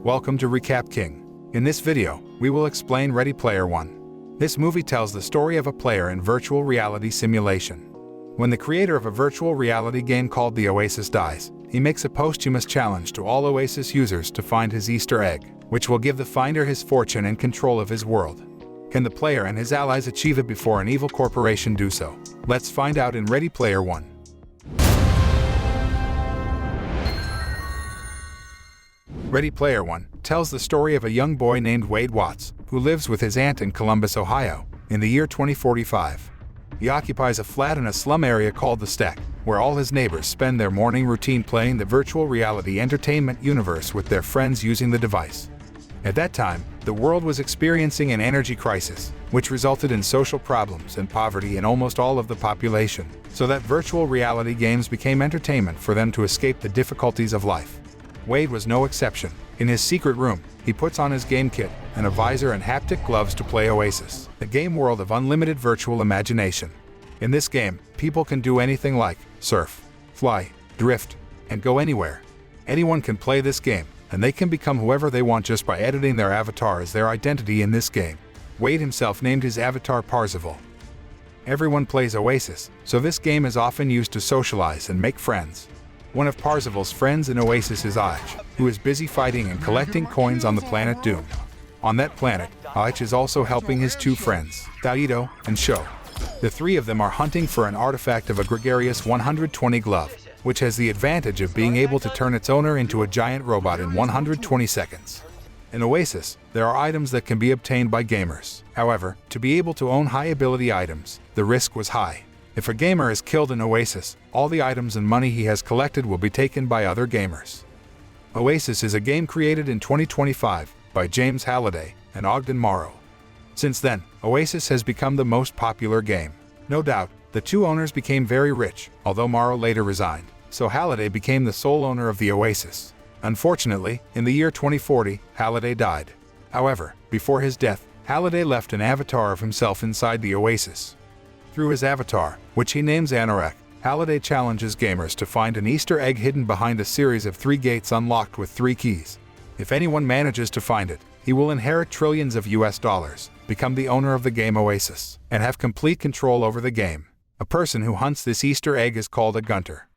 Welcome to Recap King. In this video, we will explain Ready Player One. This movie tells the story of a player in virtual reality simulation. When the creator of a virtual reality game called the Oasis dies, he makes a posthumous challenge to all Oasis users to find his Easter egg, which will give the finder his fortune and control of his world. Can the player and his allies achieve it before an evil corporation do so? Let's find out in Ready Player One. Ready Player One tells the story of a young boy named Wade Watts, who lives with his aunt in Columbus, Ohio, in the year 2045. He occupies a flat in a slum area called The Stack, where all his neighbors spend their morning routine playing the virtual reality entertainment universe with their friends using the device. At that time, the world was experiencing an energy crisis, which resulted in social problems and poverty in almost all of the population, so that virtual reality games became entertainment for them to escape the difficulties of life. Wade was no exception. In his secret room, he puts on his game kit and a visor and haptic gloves to play Oasis, the game world of unlimited virtual imagination. In this game, people can do anything like surf, fly, drift, and go anywhere. Anyone can play this game, and they can become whoever they want just by editing their avatar as their identity in this game. Wade himself named his avatar Parzival. Everyone plays Oasis, so this game is often used to socialize and make friends. One of Parzival's friends in Oasis is Tye, who is busy fighting and collecting coins on the planet Doom. On that planet, Tye is also helping his two friends, Tye and Sho. The three of them are hunting for an artifact of a gregarious 120 glove, which has the advantage of being able to turn its owner into a giant robot in 120 seconds. In Oasis, there are items that can be obtained by gamers. However, to be able to own high-ability items, the risk was high. If a gamer is killed in Oasis, all the items and money he has collected will be taken by other gamers. Oasis is a game created in 2025 by James Halliday and Ogden Morrow. Since then, Oasis has become the most popular game. No doubt, the two owners became very rich, although Morrow later resigned, so Halliday became the sole owner of the Oasis. Unfortunately, in the year 2040, Halliday died. However, before his death, Halliday left an avatar of himself inside the Oasis. Through his avatar, which he names Anorak, Halliday challenges gamers to find an Easter egg hidden behind a series of 3 gates unlocked with 3 keys. If anyone manages to find it, he will inherit trillions of US dollars, become the owner of the game Oasis, and have complete control over the game. A person who hunts this Easter egg is called a gunter.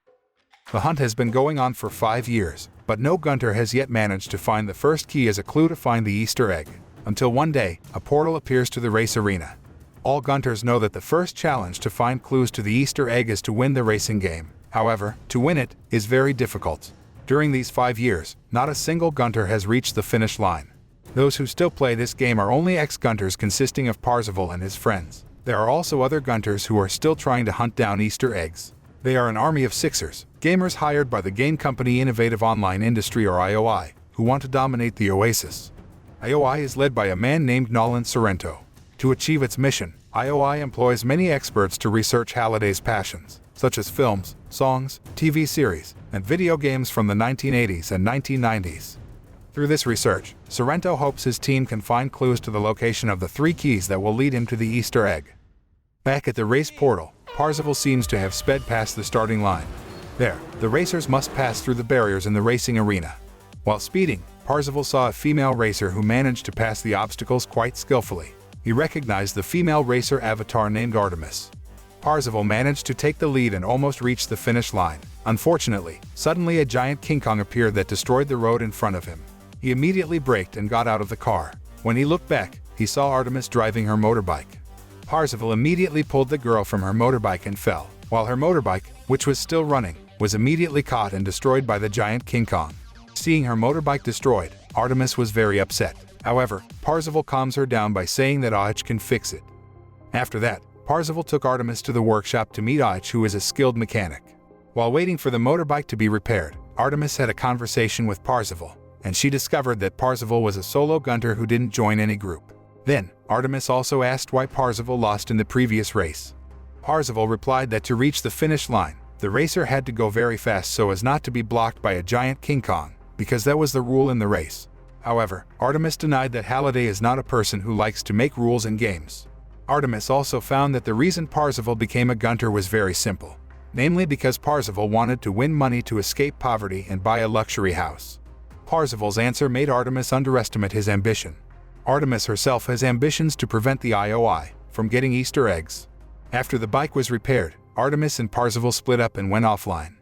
The hunt has been going on for 5 years, but no gunter has yet managed to find the first key as a clue to find the Easter egg, until one day, a portal appears to the race arena. All gunters know that the first challenge to find clues to the Easter egg is to win the racing game. However, to win it is very difficult. During these 5 years, not a single gunter has reached the finish line. Those who still play this game are only ex-gunters consisting of Parzival and his friends. There are also other gunters who are still trying to hunt down Easter eggs. They are an army of Sixers, gamers hired by the game company Innovative Online Industry or IOI, who want to dominate the Oasis. IOI is led by a man named Nolan Sorrento. To achieve its mission, IOI employs many experts to research Halliday's passions, such as films, songs, TV series, and video games from the 1980s and 1990s. Through this research, Sorrento hopes his team can find clues to the location of the 3 keys that will lead him to the Easter egg. Back at the race portal, Parzival seems to have sped past the starting line. There, the racers must pass through the barriers in the racing arena. While speeding, Parzival saw a female racer who managed to pass the obstacles quite skillfully. He recognized the female racer avatar named Artemis. Parzival managed to take the lead and almost reached the finish line. Unfortunately, suddenly a giant King Kong appeared that destroyed the road in front of him. He immediately braked and got out of the car. When he looked back, he saw Artemis driving her motorbike. Parzival immediately pulled the girl from her motorbike and fell, while her motorbike, which was still running, was immediately caught and destroyed by the giant King Kong. Seeing her motorbike destroyed, Artemis was very upset. However, Parzival calms her down by saying that Tye can fix it. After that, Parzival took Artemis to the workshop to meet Tye, who is a skilled mechanic. While waiting for the motorbike to be repaired, Artemis had a conversation with Parzival, and she discovered that Parzival was a solo gunter who didn't join any group. Then, Artemis also asked why Parzival lost in the previous race. Parzival replied that to reach the finish line, the racer had to go very fast so as not to be blocked by a giant King Kong, because that was the rule in the race. However, Artemis denied that Halliday is not a person who likes to make rules in games. Artemis also found that the reason Parzival became a gunter was very simple, namely because Parzival wanted to win money to escape poverty and buy a luxury house. Parzival's answer made Artemis underestimate his ambition. Artemis herself has ambitions to prevent the IOI from getting Easter eggs. After the bike was repaired, Artemis and Parzival split up and went offline.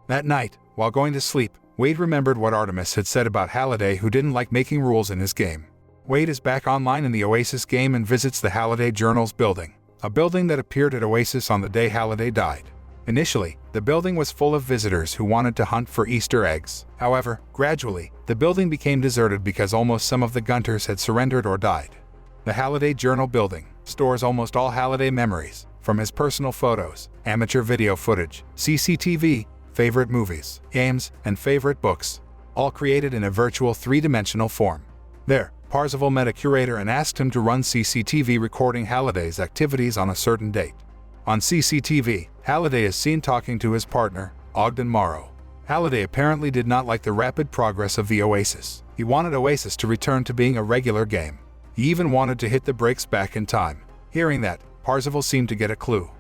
That night, while going to sleep, Wade remembered what Artemis had said about Halliday, who didn't like making rules in his game. Wade is back online in the Oasis game and visits the Halliday Journals building, a building that appeared at Oasis on the day Halliday died. Initially, the building was full of visitors who wanted to hunt for Easter eggs. However, gradually, the building became deserted because almost some of the Gunters had surrendered or died. The Halliday Journal building stores almost all Halliday memories, from his personal photos, amateur video footage, CCTV, favorite movies, games, and favorite books, all created in a virtual three-dimensional form. There, Parzival met a curator and asked him to run CCTV recording Halliday's activities on a certain date. On CCTV, Halliday is seen talking to his partner, Ogden Morrow. Halliday apparently did not like the rapid progress of the Oasis. He wanted Oasis to return to being a regular game. He even wanted to hit the brakes back in time. Hearing that, Parzival seemed to get a clue.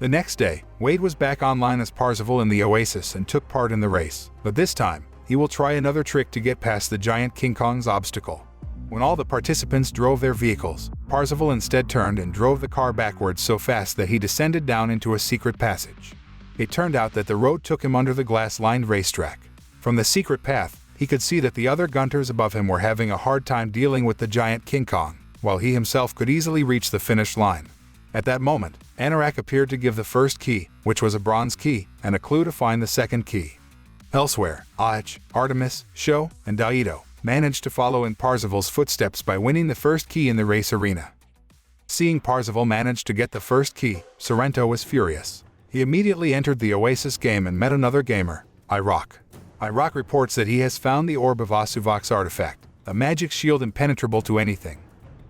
The next day, Wade was back online as Parzival in the Oasis and took part in the race. But this time, he will try another trick to get past the giant King Kong's obstacle. When all the participants drove their vehicles, Parzival instead turned and drove the car backwards so fast that he descended down into a secret passage. It turned out that the road took him under the glass-lined racetrack. From the secret path, he could see that the other Gunters above him were having a hard time dealing with the giant King Kong, while he himself could easily reach the finish line. At that moment, Anorak appeared to give the first key, which was a bronze key, and a clue to find the second key. Elsewhere, Aach, Artemis, Sho, and Daido managed to follow in Parzival's footsteps by winning the first key in the race arena. Seeing Parzival manage to get the first key, Sorrento was furious. He immediately entered the Oasis game and met another gamer, Iraq. Iraq reports that he has found the Orb of Asuvok's artifact, a magic shield impenetrable to anything.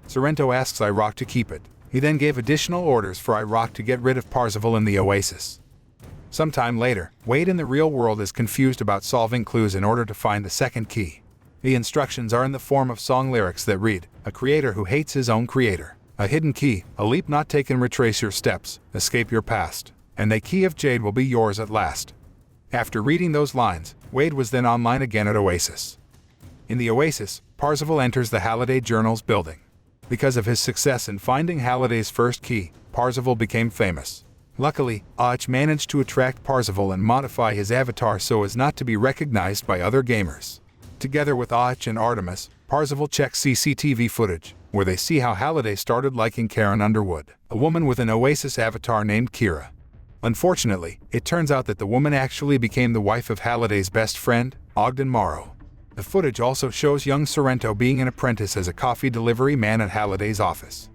Sorrento asks Iraq to keep it. He then gave additional orders for Iraq to get rid of Parzival in the Oasis. Sometime later, Wade in the real world is confused about solving clues in order to find the second key. The instructions are in the form of song lyrics that read, "A creator who hates his own creator. A hidden key, a leap not taken, retrace your steps, escape your past. And the key of Jade will be yours at last." After reading those lines, Wade was then online again at Oasis. In the Oasis, Parzival enters the Halliday Journals building. Because of his success in finding Halliday's first key, Parzival became famous. Luckily, Aach managed to attract Parzival and modify his avatar so as not to be recognized by other gamers. Together with Aach and Artemis, Parzival checks CCTV footage, where they see how Halliday started liking Karen Underwood, a woman with an Oasis avatar named Kira. Unfortunately, it turns out that the woman actually became the wife of Halliday's best friend, Ogden Morrow. The footage also shows young Sorrento being an apprentice as a coffee delivery man at Halliday's office.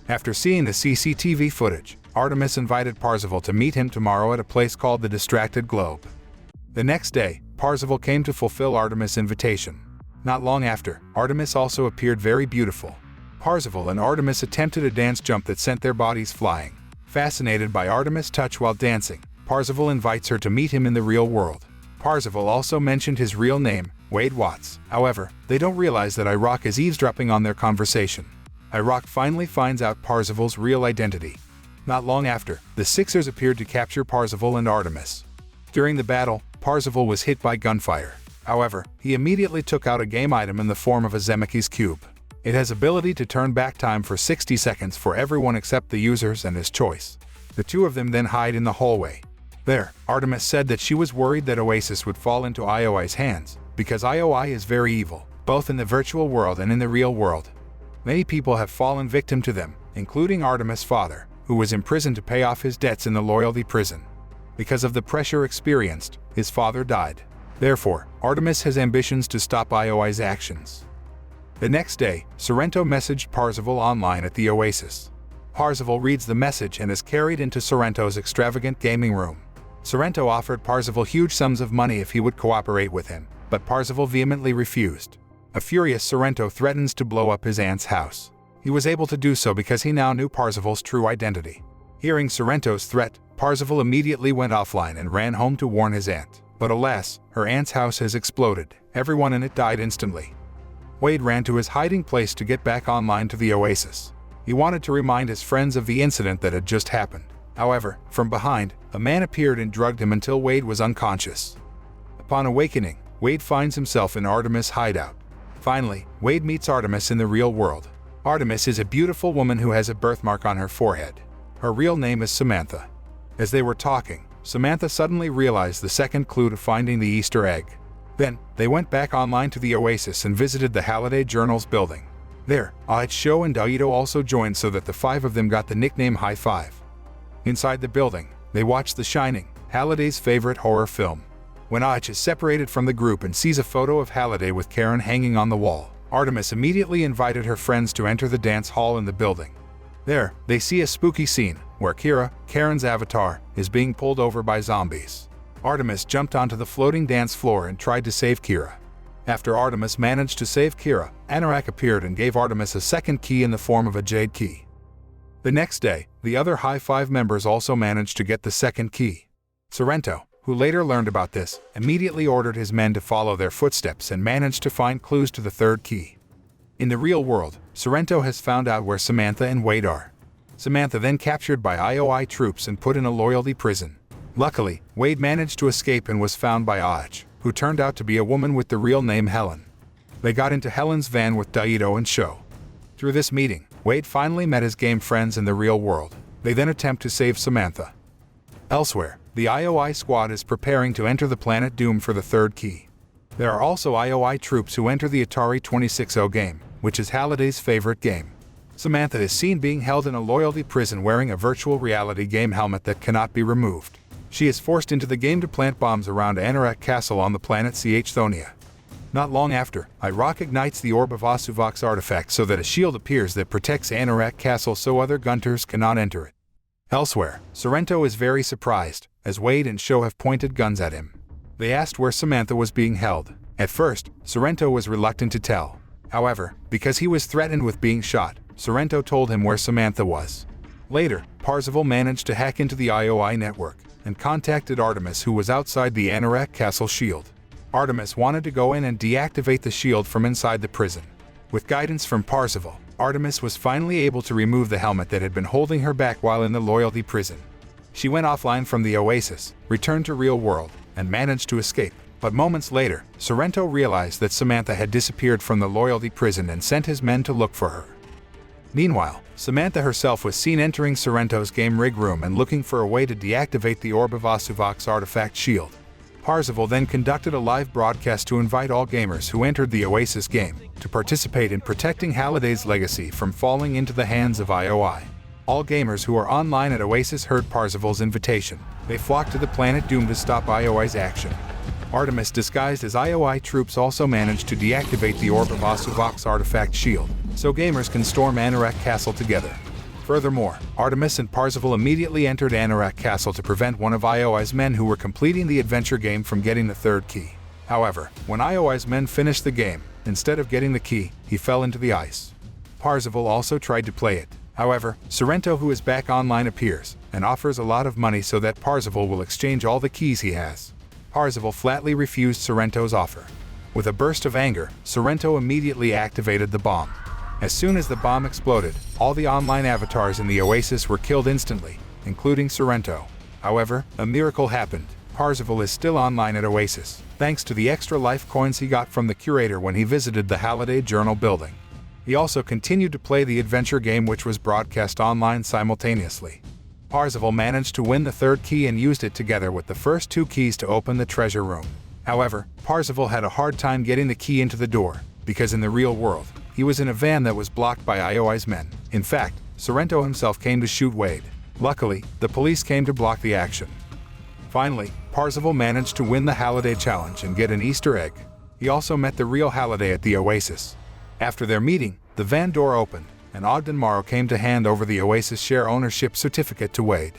After seeing the CCTV footage, Artemis invited Parzival to meet him tomorrow at a place called the Distracted Globe. The next day, Parzival came to fulfill Artemis' invitation. Not long after, Artemis also appeared very beautiful. Parzival and Artemis attempted a dance jump that sent their bodies flying. Fascinated by Artemis' touch while dancing, Parzival invites her to meet him in the real world. Parzival also mentioned his real name, Wade Watts. However, they don't realize that Iraq is eavesdropping on their conversation. Iraq finally finds out Parzival's real identity. Not long after, the Sixers appeared to capture Parzival and Artemis. During the battle, Parzival was hit by gunfire. However, he immediately took out a game item in the form of a Zemeckis cube. It has ability to turn back time for 60 seconds for everyone except the users and his choice. The two of them then hide in the hallway. There, Artemis said that she was worried that Oasis would fall into IOI's hands, because IOI is very evil, both in the virtual world and in the real world. Many people have fallen victim to them, including Artemis' father, who was imprisoned to pay off his debts in the loyalty prison. Because of the pressure experienced, his father died. Therefore, Artemis has ambitions to stop IOI's actions. The next day, Sorrento messaged Parzival online at the Oasis. Parzival reads the message and is carried into Sorrento's extravagant gaming room. Sorrento offered Parzival huge sums of money if he would cooperate with him, but Parzival vehemently refused. A furious Sorrento threatens to blow up his aunt's house. He was able to do so because he now knew Parzival's true identity. Hearing Sorrento's threat, Parzival immediately went offline and ran home to warn his aunt. But alas, her aunt's house has exploded. Everyone in it died instantly. Wade ran to his hiding place to get back online to the Oasis. He wanted to remind his friends of the incident that had just happened. However, from behind, a man appeared and drugged him until Wade was unconscious. Upon awakening, Wade finds himself in Artemis' hideout. Finally, Wade meets Artemis in the real world. Artemis is a beautiful woman who has a birthmark on her forehead. Her real name is Samantha. As they were talking, Samantha suddenly realized the second clue to finding the Easter egg. Then, they went back online to the Oasis and visited the Halliday Journal's building. There, Show and Daito also joined so that the five of them got the nickname High Five. Inside the building, they watched The Shining, Halliday's favorite horror film. When is separated from the group and sees a photo of Halliday with Karen hanging on the wall, Artemis immediately invited her friends to enter the dance hall in the building. There, they see a spooky scene where Kira, Karen's avatar, is being pulled over by zombies. Artemis jumped onto the floating dance floor and tried to save Kira. After Artemis managed to save Kira, Anorak appeared and gave Artemis a second key in the form of a jade key. The next day, the other High Five members also managed to get the second key. Sorrento, who later learned about this, immediately ordered his men to follow their footsteps and managed to find clues to the third key. In the real world, Sorrento has found out where Samantha and Wade are. Samantha then captured by IOI troops and put in a loyalty prison. Luckily, Wade managed to escape and was found by who turned out to be a woman with the real name Helen. They got into Helen's van with Daito and Sho. Through this meeting, Wade finally met his game friends in the real world. They then attempt to save Samantha. Elsewhere, the IOI squad is preparing to enter the planet Doom for the third key. There are also IOI troops who enter the Atari 2600 game, which is Halliday's favorite game. Samantha is seen being held in a loyalty prison wearing a virtual reality game helmet that cannot be removed. She is forced into the game to plant bombs around Anorak Castle on the planet Thonia. Not long after, Rock ignites the Orb of Asuvox artifact so that a shield appears that protects Anorak Castle so other Gunters cannot enter it. Elsewhere, Sorrento is very surprised, as Wade and Sho have pointed guns at him. They asked where Samantha was being held. At first, Sorrento was reluctant to tell. However, because he was threatened with being shot, Sorrento told him where Samantha was. Later, Parzival managed to hack into the IOI network and contacted Artemis, who was outside the Anorak Castle shield. Artemis wanted to go in and deactivate the shield from inside the prison. With guidance from Parzival, Artemis was finally able to remove the helmet that had been holding her back while in the loyalty prison. She went offline from the Oasis, returned to real world, and managed to escape. But moments later, Sorrento realized that Samantha had disappeared from the loyalty prison and sent his men to look for her. Meanwhile, Samantha herself was seen entering Sorrento's game rig room and looking for a way to deactivate the Orb of Asuvox artifact shield. Parzival then conducted a live broadcast to invite all gamers who entered the Oasis game to participate in protecting Halliday's legacy from falling into the hands of IOI. All gamers who are online at Oasis heard Parzival's invitation. They flocked to the planet Doom to stop IOI's action. Artemis, disguised as IOI troops, also managed to deactivate the Orb of Asuvox artifact shield, so gamers can storm Anorak Castle together. Furthermore, Artemis and Parzival immediately entered Anorak Castle to prevent one of IOI's men who were completing the adventure game from getting the third key. However, when IOI's men finished the game, instead of getting the key, he fell into the ice. Parzival also tried to play it. However, Sorrento, who is back online, appears and offers a lot of money so that Parzival will exchange all the keys he has. Parzival flatly refused Sorrento's offer. With a burst of anger, Sorrento immediately activated the bomb. As soon as the bomb exploded, all the online avatars in the Oasis were killed instantly, including Sorrento. However, a miracle happened. Parzival is still online at Oasis, thanks to the extra life coins he got from the curator when he visited the Halliday Journal building. He also continued to play the adventure game, which was broadcast online simultaneously. Parzival managed to win the third key and used it together with the first two keys to open the treasure room. However, Parzival had a hard time getting the key into the door, because in the real world, he was in a van that was blocked by IOI's men. In fact, Sorrento himself came to shoot Wade. Luckily, the police came to block the action. Finally, Parzival managed to win the Halliday challenge and get an Easter egg. He also met the real Halliday at the Oasis. After their meeting, the van door opened, and Ogden Morrow came to hand over the Oasis share ownership certificate to Wade.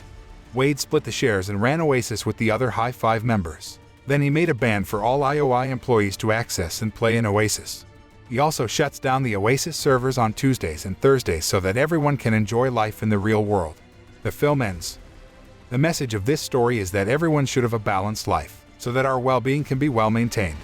Wade split the shares and ran Oasis with the other High Five members. Then he made a ban for all IOI employees to access and play in Oasis. He also shuts down the Oasis servers on Tuesdays and Thursdays so that everyone can enjoy life in the real world. The film ends. The message of this story is that everyone should have a balanced life, so that our well-being can be well maintained.